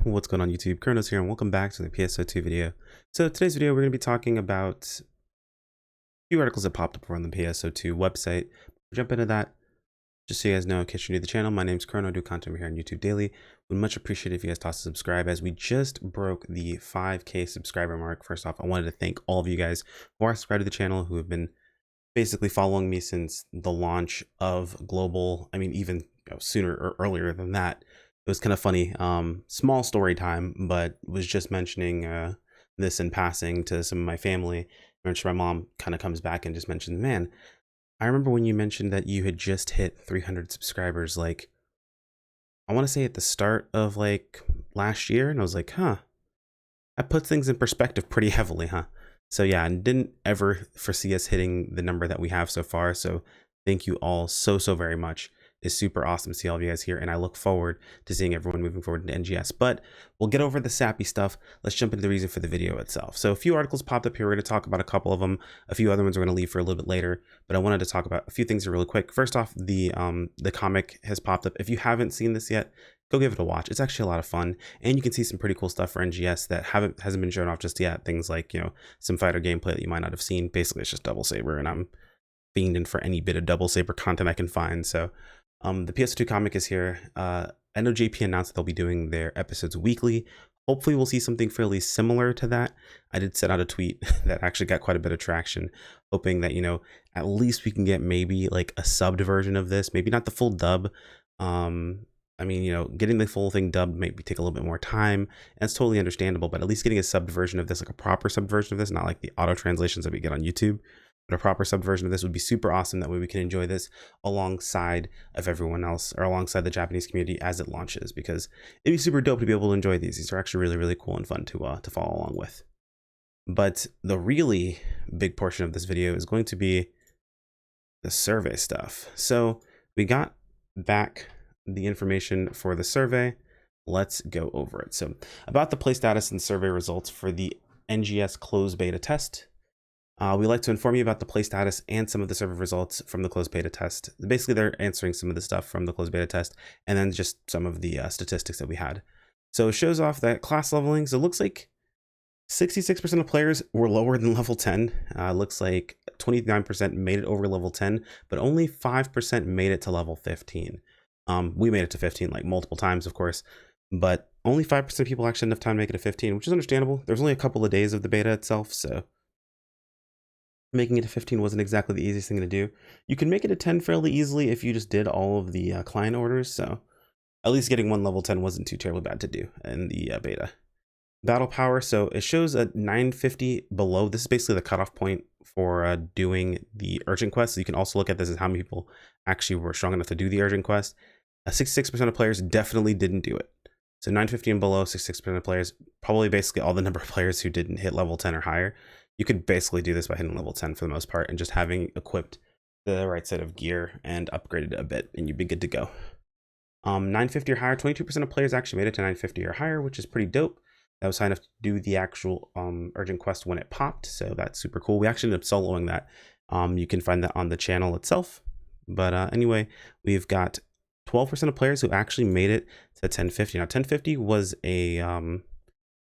What's going on YouTube? Kronos here and welcome back to the PSO2 video. So today's video we're going to be talking about a few articles that popped up on the PSO2 website. We'll jump into that. Just so you guys know, in case you're new to the channel, my name's Chrono. I do content here on YouTube daily. Would much appreciate if you guys toss a subscribe as we just broke the 5K subscriber mark. First off, I wanted to thank all of you guys who are subscribed to the channel, who have been basically following me since the launch of Global. I mean, even sooner or earlier than that. It was kind of funny, small story time, but was just mentioning this in passing to some of my family. My mom kind of comes back and just mentioned, man, I remember when you mentioned that you had just hit 300 subscribers, like, I want to say at the start of like last year. And I was like, huh, that puts things in perspective pretty heavily, huh? So yeah, and didn't ever foresee us hitting the number that we have so far. So thank you all so very much. Is super awesome to see all of you guys here, and I look forward to seeing everyone moving forward into NGS. But we'll get over the sappy stuff. Let's jump into the reason for the video itself. So a few articles popped up here. We're going to talk about a couple of them. A few other ones we're going to leave for a little bit later, but I wanted to talk about a few things really quick. First off, the comic has popped up. If you haven't seen this yet, go give it a watch. It's actually a lot of fun, and you can see some pretty cool stuff for NGS that hasn't been shown off just yet. Things like, some fighter gameplay that you might not have seen. Basically, it's just Double Saber, and I'm fiending for any bit of Double Saber content I can find. So the PSO2 comic is here. I know JP announced that they'll be doing their episodes weekly. Hopefully we'll see something fairly similar to that. I did send out a tweet that actually got quite a bit of traction, hoping that, at least we can get maybe like a subbed version of this, maybe not the full dub. I mean, getting the full thing dubbed maybe take a little bit more time, and it's totally understandable, but at least getting a subbed version of this, like a proper subbed version of this, not like the auto translations that we get on YouTube, but a proper subbed version of this would be super awesome. That way we can enjoy this alongside of everyone else, or alongside the Japanese community as it launches, because it'd be super dope to be able to enjoy these. These are actually really cool and fun to follow along with. But the really big portion of this video is going to be the survey stuff. So we got back the information for the survey. Let's go over it. So about the play status and survey results for the NGS closed beta test. We like to inform you about the play status and some of the survey results from the closed beta test. Basically, they're answering some of the stuff from the closed beta test, and then just some of the statistics that we had. So it shows off that class leveling. So it looks like 66% of players were lower than level 10. Looks like 29% made it over level 10, but only 5% made it to level 15. We made it to 15 like multiple times, of course, but only 5% of people actually had enough time to make it to 15, which is understandable. There's only a couple of days of the beta itself, so making it to 15 wasn't exactly the easiest thing to do. You can make it to 10 fairly easily if you just did all of the client orders, so at least getting one level 10 wasn't too terribly bad to do in the beta. Battle power, so it shows a 950 below. This is basically the cutoff point for doing the urgent quest. So you can also look at this as how many people actually were strong enough to do the urgent quest. 66% of players definitely didn't do it. So 950 and below, 66% of players, probably basically all the number of players who didn't hit level 10 or higher. You could basically do this by hitting level 10 for the most part and just having equipped the right set of gear and upgraded a bit, and you'd be good to go. 950 or higher, 22% of players actually made it to 950 or higher, which is pretty dope. That was high enough to do the actual urgent quest when it popped, so that's super cool. We actually ended up soloing that. You can find that on the channel itself. But anyway, we've got 12% of players who actually made it to 1050. Now 1050 was a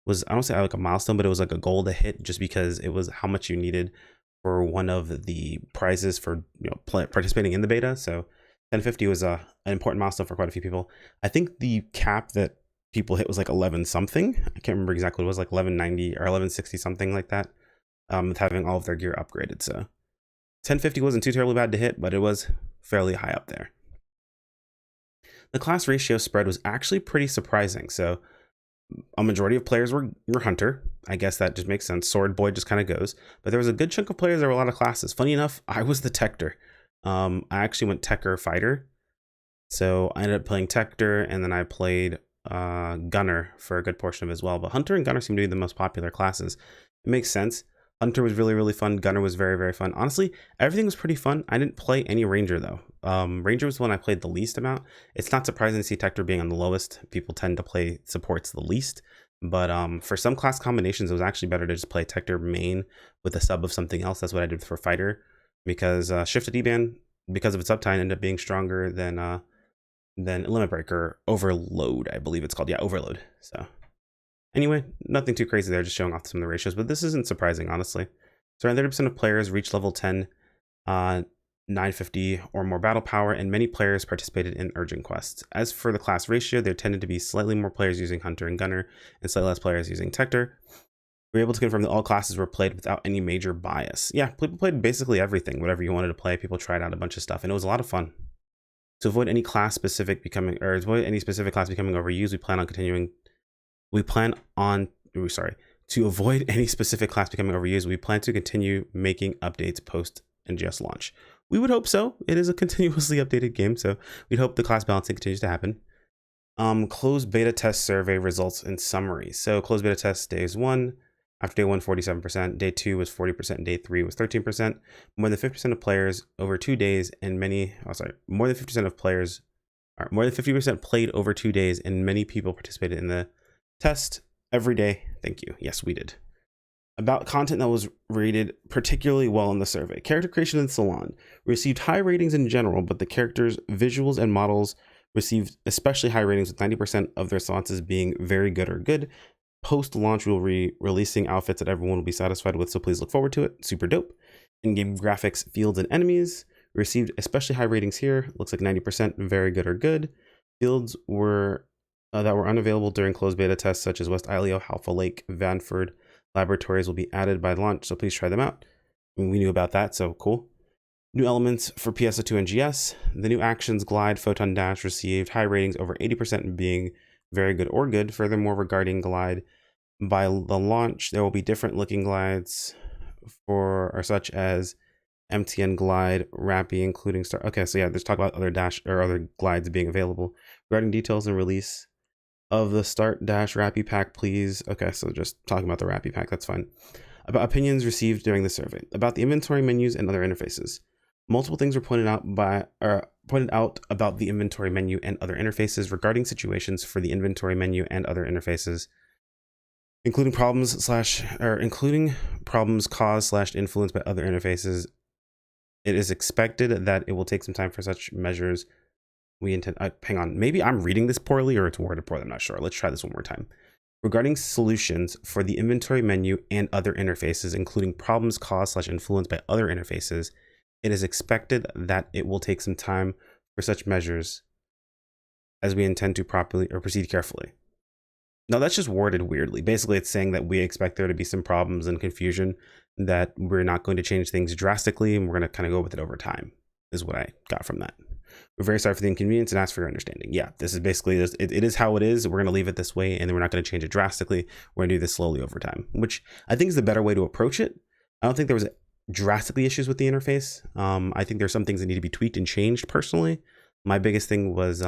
I don't say like a milestone, but it was like a goal to hit, just because it was how much you needed for one of the prizes for participating in the beta. So 1050 was an important milestone for quite a few people. I think the cap that people hit was like 11 something. I can't remember exactly what it was, like 1190 or 1160 something like that, with having all of their gear upgraded. So 1050 wasn't too terribly bad to hit, but it was fairly high up there. The class ratio spread was actually pretty surprising. So a majority of players were Hunter. I guess that just makes sense. Sword Boy just kind of goes. But there was a good chunk of players. There were a lot of classes. Funny enough, I was the Tector. I actually went Techer Fighter. So I ended up playing Tector, and then I played Gunner for a good portion of it as well. But Hunter and Gunner seem to be the most popular classes. It makes sense. Hunter was really fun. Gunner was very fun. Honestly, everything was pretty fun. I didn't play any Ranger though. Ranger was the one I played the least amount. It's not surprising to see Tector being on the lowest. People tend to play supports the least. But for some class combinations, it was actually better to just play Tector main with a sub of something else. That's what I did for Fighter, because Shifted E-Ban, because of its uptime, ended up being stronger than Limit Breaker. Overload, I believe it's called. Yeah, Overload. So Anyway, nothing too crazy there, just showing off some of the ratios, but this isn't surprising, honestly. So around 30% of players reached level 10, 950 or more battle power, and many players participated in urgent quests. As for the class ratio, there tended to be slightly more players using Hunter and Gunner, and slightly less players using Tector. We were able to confirm that all classes were played without any major bias. Yeah, people played basically everything, whatever you wanted to play. People tried out a bunch of stuff, and it was a lot of fun. To avoid any class specific becoming, or avoid any specific class becoming overused, to avoid any specific class becoming overused, we plan to continue making updates post NGS launch. We would hope so. It is a continuously updated game, so we'd hope the class balancing continues to happen. Closed beta test survey results in summary. So closed beta test days 1. After day 1, 47%. Day 2 was 40%. And day 3 was 13%. More than 50% of players over 2 days, and more than 50% of players, or more than 50% played over 2 days, and many people participated in the test every day. Thank you. Yes, we did. About content that was rated particularly well in the survey. Character creation in Salon received high ratings in general, but the characters, visuals, and models received especially high ratings, with 90% of their responses being very good or good. Post-launch, we'll be releasing outfits that everyone will be satisfied with, so please look forward to it. Super dope. In-game graphics, fields, and enemies received especially high ratings here. Looks like 90% very good or good. Fields were that were unavailable during closed beta tests, such as West Ileo, Halfa Lake, Vanford laboratories, will be added by launch, so please try them out. We knew about that, so cool. New elements for PSO2 and NGS. The new actions, Glide, Photon Dash, received high ratings, over 80% being very good or good. Furthermore, regarding Glide, by the launch, there will be different looking glides such as MTN Glide, Rappy, including Star. Okay, so yeah, there's talk about other dash or other glides being available. Regarding details and release of the Start Dash Rappy pack, please. Okay, so just talking about the Rappy pack, that's fine. About opinions received during the survey. About the inventory menus and other interfaces. Multiple things were pointed out about the inventory menu and other interfaces. Regarding situations for the inventory menu and other interfaces, including problems caused / influenced by other interfaces, it is expected that it will take some time for such measures. We intend. Hang on, maybe I'm reading this poorly or it's worded poorly. I'm not sure. Let's try this one more time. Regarding solutions for the inventory menu and other interfaces, including problems caused / influenced by other interfaces, it is expected that it will take some time for such measures, as we intend to proceed carefully. Now that's just worded weirdly. Basically, it's saying that we expect there to be some problems and confusion, that we're not going to change things drastically, and we're going to kind of go with it over time, is what I got from that. We're very sorry for the inconvenience and ask for your understanding. Yeah, this is basically, it is how it is. We're going to leave it this way, and then we're not going to change it drastically. We're going to do this slowly over time, which I think is the better way to approach it. I don't think there was drastically issues with the interface. I think there's some things that need to be tweaked and changed personally. My biggest thing was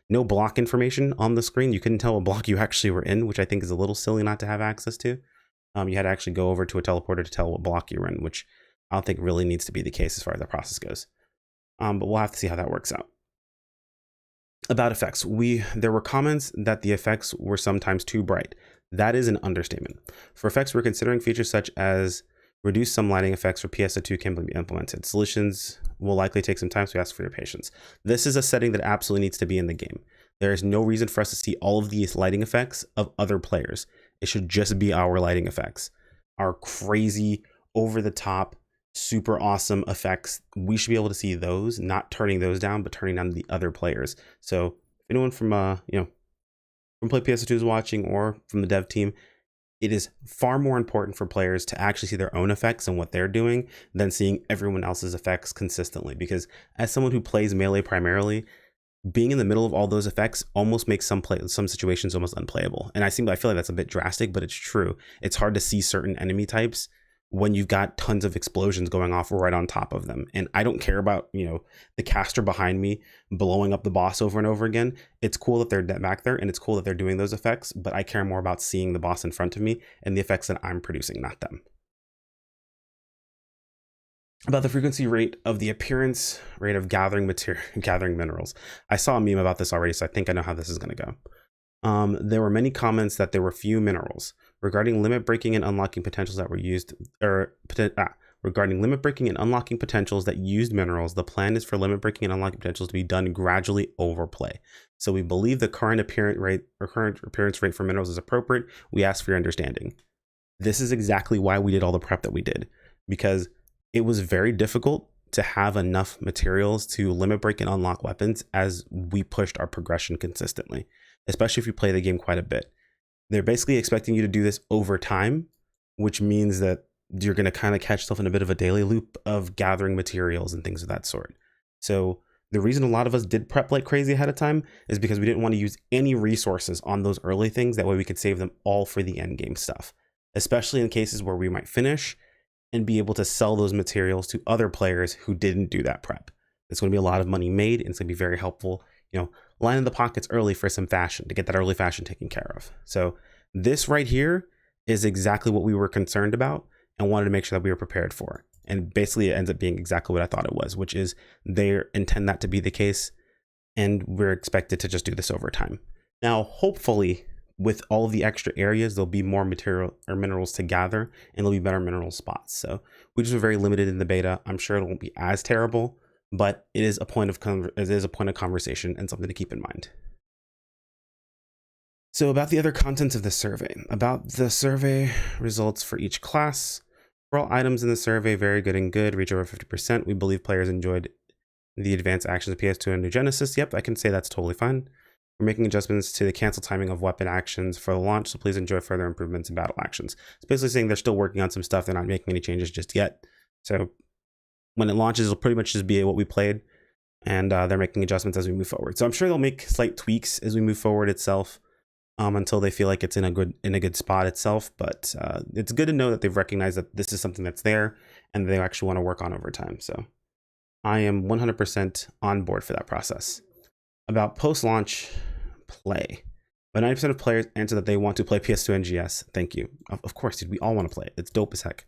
no block information on the screen. You couldn't tell what block you actually were in, which I think is a little silly not to have access to. You had to actually go over to a teleporter to tell what block you were in, which I don't think really needs to be the case as far as that process goes. But we'll have to see how that works out. About effects, there were comments that the effects were sometimes too bright. That is an understatement. For effects, we're considering features such as reduce some lighting effects for PSO2 can be implemented. Solutions will likely take some time, so we ask for your patience. This is a setting that absolutely needs to be in the game. There is no reason for us to see all of these lighting effects of other players. It should just be our lighting effects. Our crazy, over-the-top, super awesome effects. We should be able to see those, not turning those down, but turning down the other players. So if anyone from Play PSO2 is watching, or from the dev team, it is far more important for players to actually see their own effects and what they're doing than seeing everyone else's effects consistently. Because as someone who plays melee primarily, being in the middle of all those effects almost makes some situations almost unplayable. And I feel like that's a bit drastic, but it's true. It's hard to see certain enemy types when you've got tons of explosions going off right on top of them. And I don't care about, the caster behind me blowing up the boss over and over again. It's cool that they're back there, and it's cool that they're doing those effects, but I care more about seeing the boss in front of me and the effects that I'm producing, not them. About the frequency rate of the appearance rate of gathering minerals. I saw a meme about this already, so I think I know how this is going to go. There were many comments that there were few minerals. Regarding limit breaking and unlocking potentials that were used, regarding limit breaking and unlocking potentials that used minerals. The plan is for limit breaking and unlocking potentials to be done gradually over play. So we believe the current appearance rate for minerals is appropriate. We ask for your understanding. This is exactly why we did all the prep that we did, because it was very difficult to have enough materials to limit break and unlock weapons as we pushed our progression consistently, especially if you play the game quite a bit. They're basically expecting you to do this over time, which means that you're going to kind of catch yourself in a bit of a daily loop of gathering materials and things of that sort. So the reason a lot of us did prep like crazy ahead of time is because we didn't want to use any resources on those early things. That way we could save them all for the end game stuff, especially in cases where we might finish and be able to sell those materials to other players who didn't do that prep. It's going to be a lot of money made, and it's going to be very helpful, line in the pockets early for some fashion to get that early fashion taken care of. So this right here is exactly what we were concerned about and wanted to make sure that we were prepared for. And basically it ends up being exactly what I thought it was, which is they intend that to be the case, and we're expected to just do this over time. Now, hopefully, with all of the extra areas, there'll be more material or minerals to gather, and there'll be better mineral spots. So we just were very limited in the beta. I'm sure it won't be as terrible, but it is a point of conversation and something to keep in mind. So about the other contents of the survey. About the survey results for each class. For all items in the survey, very good and good, reach over 50%. We believe players enjoyed the advanced actions of PS2 and New Genesis. Yep, I can say that's totally fine. We're making adjustments to the cancel timing of weapon actions for the launch, so please enjoy further improvements in battle actions. It's basically saying they're still working on some stuff. They're not making any changes just yet. So when it launches, it'll pretty much just be what we played, and they're making adjustments as we move forward. So I'm sure they'll make slight tweaks as we move forward itself, until they feel like it's in a good spot itself. But it's good to know that they've recognized that this is something that's there and they actually want to work on over time. So I am 100% on board for that process. About post-launch play. But 90% of players answer that they want to play PS2 NGS. Thank you. Of course, dude, we all want to play it. It's dope as heck.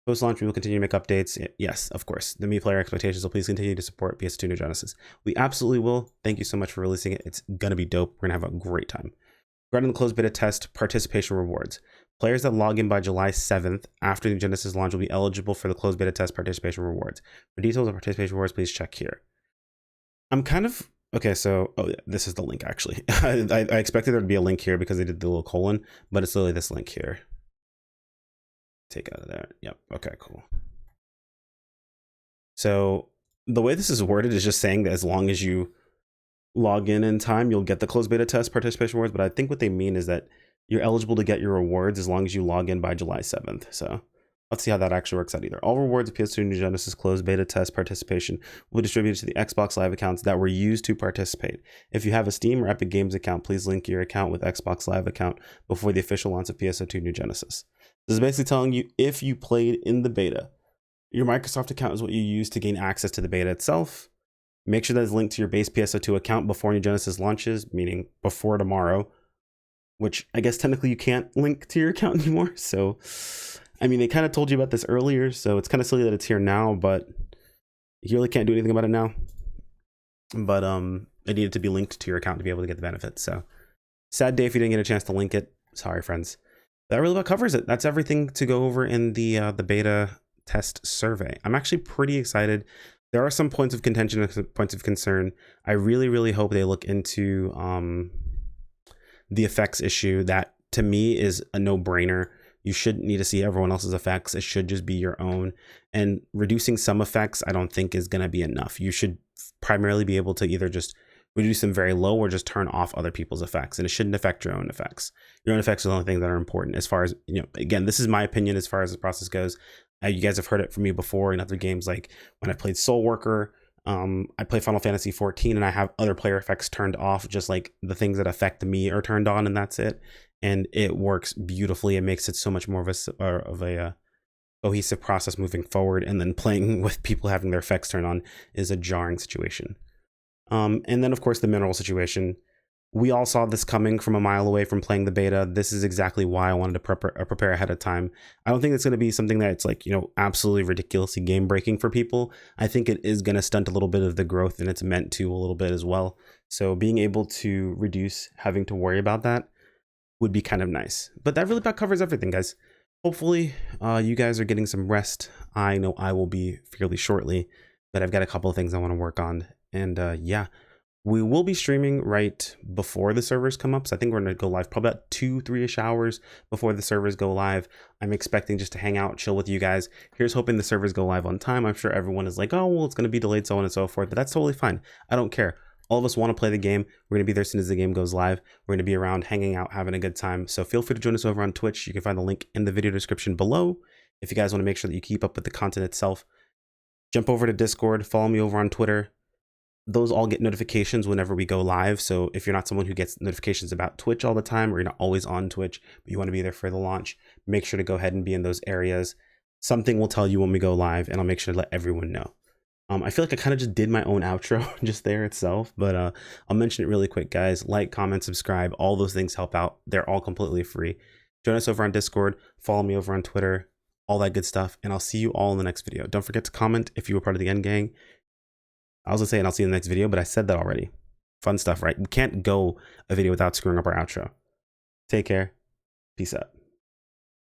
Post-launch, we will continue to make updates. Yes, of course. The me player expectations, so please continue to support PS2 New Genesis. We absolutely will. Thank you so much for releasing it. It's going to be dope. We're going to have a great time. Regarding the closed beta test, participation rewards. Players that log in by July 7th after the Genesis launch will be eligible for the closed beta test participation rewards. For details of participation rewards, please check here. I'm kind of... Okay, so this is the link actually. I expected there to be a link here because they did the little colon, but it's literally this link here. Take out of there. Yep. Okay, cool. So the way this is worded is just saying that as long as you log in time, you'll get the closed beta test participation rewards. But I think what they mean is that you're eligible to get your rewards as long as you log in by July 7th. So let's see how that actually works out either. All rewards of PS2 New Genesis closed beta test participation will be distributed to the Xbox Live accounts that were used to participate. If you have a Steam or Epic Games account, please link your account with Xbox Live account before the official launch of PSO2 New Genesis. This is basically telling you if you played in the beta, your Microsoft account is what you use to gain access to the beta itself. Make sure that it's linked to your base PSO2 account before New Genesis launches, meaning before tomorrow, which I guess technically you can't link to your account anymore. So, I mean, they kind of told you about this earlier, so it's kind of silly that it's here now, but you really can't do anything about it now. But it needed to be linked to your account to be able to get the benefits. So sad day if you didn't get a chance to link it. Sorry, friends. That really about covers it. That's everything to go over in the beta test survey. I'm actually pretty excited. There are some points of contention and some points of concern. I really, really hope they look into the effects issue. That to me is a no-brainer. You shouldn't need to see everyone else's effects. It should just be your own. And reducing some effects, I don't think is going to be enough. You should primarily be able to either just reduce them very low or just turn off other people's effects. And it shouldn't affect your own effects. Your own effects are the only thing that are important as far as, again, this is my opinion as far as the process goes. You guys have heard it from me before in other games, like when I played Soul Worker, I play Final Fantasy 14 and I have other player effects turned off, just like the things that affect me are turned on, and that's it. And it works beautifully. It makes it so much more of a cohesive process moving forward. And then playing with people having their effects turned on is a jarring situation. And then, of course, the mineral situation. We all saw this coming from a mile away from playing the beta. This is exactly why I wanted to prepare ahead of time. I don't think it's going to be something that's like, absolutely ridiculously game breaking for people. I think it is going to stunt a little bit of the growth, and it's meant to a little bit as well. So being able to reduce having to worry about that would be kind of nice. But that really about covers everything, guys. hopefully you guys are getting some rest. I know I will be fairly shortly, but I've got a couple of things I want to work on. And yeah, we will be streaming right before the servers come up. So I think we're going to go live probably about 2-3-ish hours before the servers go live. I'm expecting just to hang out, chill with you guys. Here's hoping the servers go live on time. I'm sure everyone is like, oh, well, it's going to be delayed, so on and so forth. But that's totally fine. I don't care. All of us want to play the game. We're going to be there as soon as the game goes live. We're going to be around hanging out, having a good time. So feel free to join us over on Twitch. You can find the link in the video description below. If you guys want to make sure that you keep up with the content itself, jump over to Discord, follow me over on Twitter. Those all get notifications whenever we go live. So if you're not someone who gets notifications about Twitch all the time, or you're not always on Twitch, but you want to be there for the launch, make sure to go ahead and be in those areas. Something will tell you when we go live, and I'll make sure to let everyone know. I feel like I kind of just did my own outro just there itself, but I'll mention it really quick, guys. Like, comment, subscribe, all those things help out. They're all completely free. Join us over on Discord, follow me over on Twitter, all that good stuff, and I'll see you all in the next video. Don't forget to comment if you were part of the end gang. I was gonna say, and I'll see you in the next video, but I said that already. Fun stuff, right? We can't go a video without screwing up our outro. Take care. Peace out.